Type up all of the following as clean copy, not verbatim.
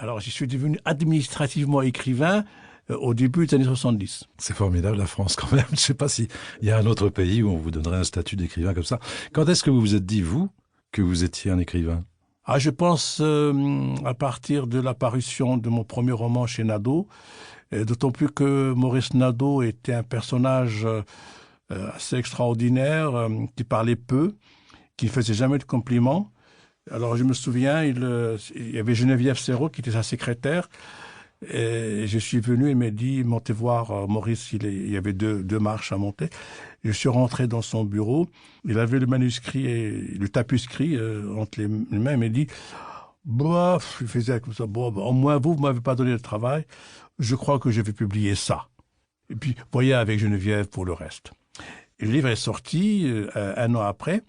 Alors, je suis devenu administrativement écrivain au début des années 70. C'est formidable, la France, quand même. Je ne sais pas s'il y a un autre pays où on vous donnerait un statut d'écrivain comme ça. Quand est-ce que vous vous êtes dit, vous, que vous étiez un écrivain? Ah, je pense à partir de l'apparition de mon premier roman chez Nadeau, d'autant plus que Maurice Nadeau était un personnage assez extraordinaire, qui parlait peu, qui ne faisait jamais de compliments. Alors, je me souviens, il y avait Geneviève Serrault qui était sa secrétaire. Et je suis venu, il m'a dit, montez voir Maurice, il y avait deux marches à monter. Je suis rentré dans son bureau, il avait le manuscrit et le tapuscrit entre les mains, il m'a dit, bof, il faisait comme ça, bon, au moins vous m'avez pas donné de travail, je crois que je vais publier ça. Et puis, voyez avec Geneviève pour le reste. Et le livre est sorti un an après,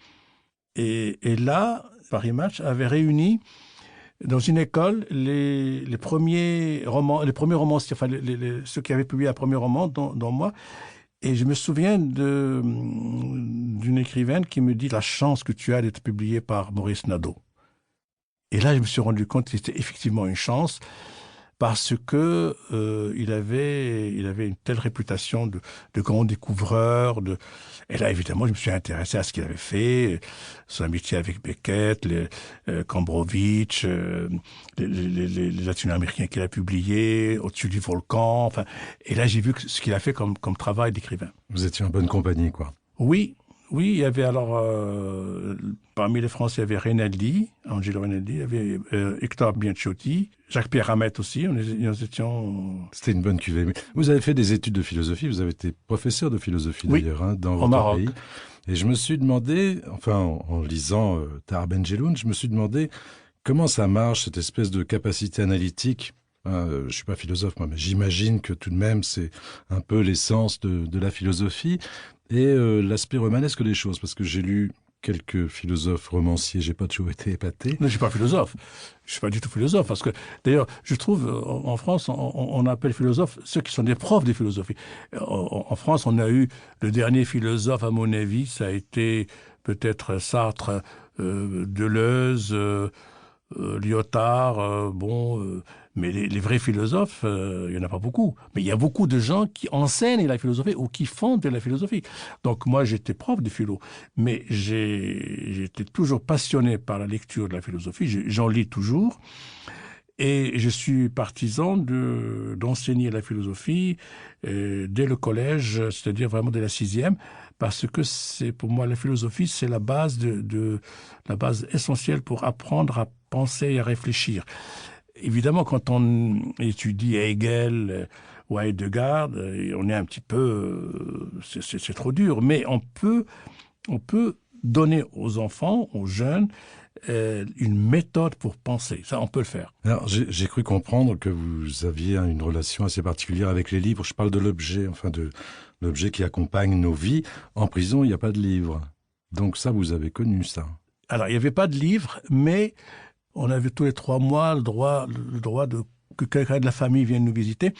et là, Paris Match avait réuni dans une école, les premiers romanciers, enfin ceux qui avaient publié un premier roman, dont moi, et je me souviens d'une écrivaine qui me dit la chance que tu as d'être publié par Maurice Nadeau. Et là, je me suis rendu compte que c'était effectivement une chance parce que il avait une telle réputation de grand découvreur. Et là, évidemment, je me suis intéressé à ce qu'il avait fait, son amitié avec Beckett, Gombrowicz, les Latino-Américains qu'il a publiés, Au-dessus du volcan. Enfin, et là, j'ai vu ce qu'il a fait comme travail d'écrivain. Vous étiez en bonne compagnie, quoi. Oui. Oui, il y avait alors, parmi les Français, il y avait Rinaldi, Angelo Rinaldi, il y avait Hector Bianciotti, Jacques-Pierre Hamette aussi, nous étions... C'était une bonne cuvée. Mais vous avez fait des études de philosophie, vous avez été professeur de philosophie d'ailleurs, hein, dans votre Maroc. pays. Et je me suis demandé, enfin en lisant Tahar Ben-Jelloun, je me suis demandé comment ça marche, cette espèce de capacité analytique. Je suis pas philosophe, moi, mais j'imagine que tout de même, c'est un peu l'essence de la philosophie. Et l'aspect romanesque des choses, parce que j'ai lu quelques philosophes romanciers, j'ai pas toujours été épaté. Non, je suis pas philosophe. Je suis pas du tout philosophe, parce que d'ailleurs, je trouve en France, on appelle philosophes ceux qui sont des profs de philosophie. En France, on a eu le dernier philosophe, à mon avis, ça a été peut-être Sartre, Deleuze, Lyotard, mais les vrais philosophes, il n'y en a pas beaucoup. Mais il y a beaucoup de gens qui enseignent la philosophie ou qui font de la philosophie. Donc moi, j'étais prof de philo, mais j'étais toujours passionné par la lecture de la philosophie. J'en lis toujours. Et je suis partisan d'enseigner la philosophie dès le collège, c'est-à-dire vraiment dès la 6e, parce que c'est pour moi la philosophie, c'est la base la base essentielle pour apprendre à penser et à réfléchir. Évidemment, quand on étudie Hegel ou Heidegger, on est un petit peu, c'est trop dur, mais on peut donner aux enfants, aux jeunes, une méthode pour penser. Ça, on peut le faire. Alors, j'ai cru comprendre que vous aviez une relation assez particulière avec les livres. Je parle de l'objet, enfin de l'objet qui accompagne nos vies. En prison, il n'y a pas de livre. Donc ça, vous avez connu ça. Alors, il n'y avait pas de livre, mais on avait tous les 3 mois le droit que quelqu'un de la famille vienne nous visiter.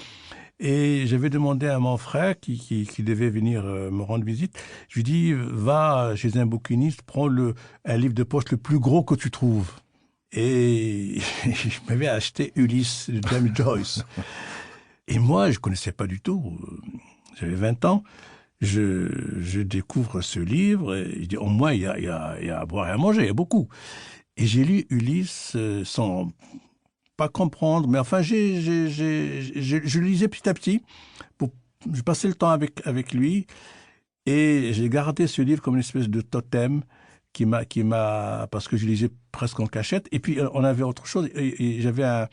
Et j'avais demandé à mon frère, qui devait venir me rendre visite, je lui dis, va chez un bouquiniste, prends un livre de poche le plus gros que tu trouves. Et je m'avais acheté Ulysse de James Joyce. Et moi, je connaissais pas du tout. J'avais 20 ans. Je découvre ce livre et je dis, au moins, il y a à boire et à manger, il y a beaucoup. Et j'ai lu Ulysse sans pas comprendre, mais enfin, je lisais petit à petit. Je passais le temps avec lui et j'ai gardé ce livre comme une espèce de totem parce que je lisais presque en cachette. Et puis, on avait autre chose. Et j'avais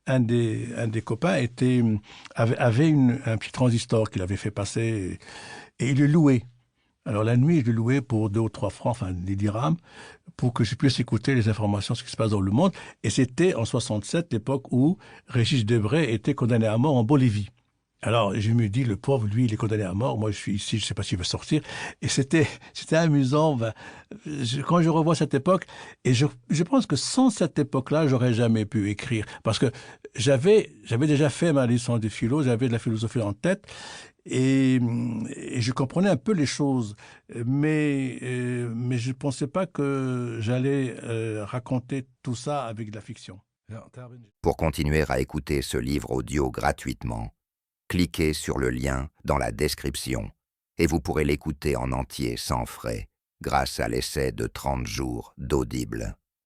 un des copains avait un petit transistor qu'il avait fait passer et il le louait. Alors la nuit, je le louais pour 2 ou 3 francs, enfin des dirhams, pour que je puisse écouter les informations, ce qui se passe dans le monde. Et c'était en 67, l'époque où Régis Debray était condamné à mort en Bolivie. Alors je me dis, le pauvre, lui, il est condamné à mort. Moi, je suis ici, je ne sais pas s'il va sortir. Et c'était amusant. Quand je revois cette époque, et je pense que sans cette époque-là, j'aurais jamais pu écrire, parce que j'avais déjà fait ma licence de philo, j'avais de la philosophie en tête. Et je comprenais un peu les choses, mais je ne pensais pas que j'allais raconter tout ça avec de la fiction. Pour continuer à écouter ce livre audio gratuitement, cliquez sur le lien dans la description et vous pourrez l'écouter en entier sans frais grâce à l'essai de 30 jours d'Audible.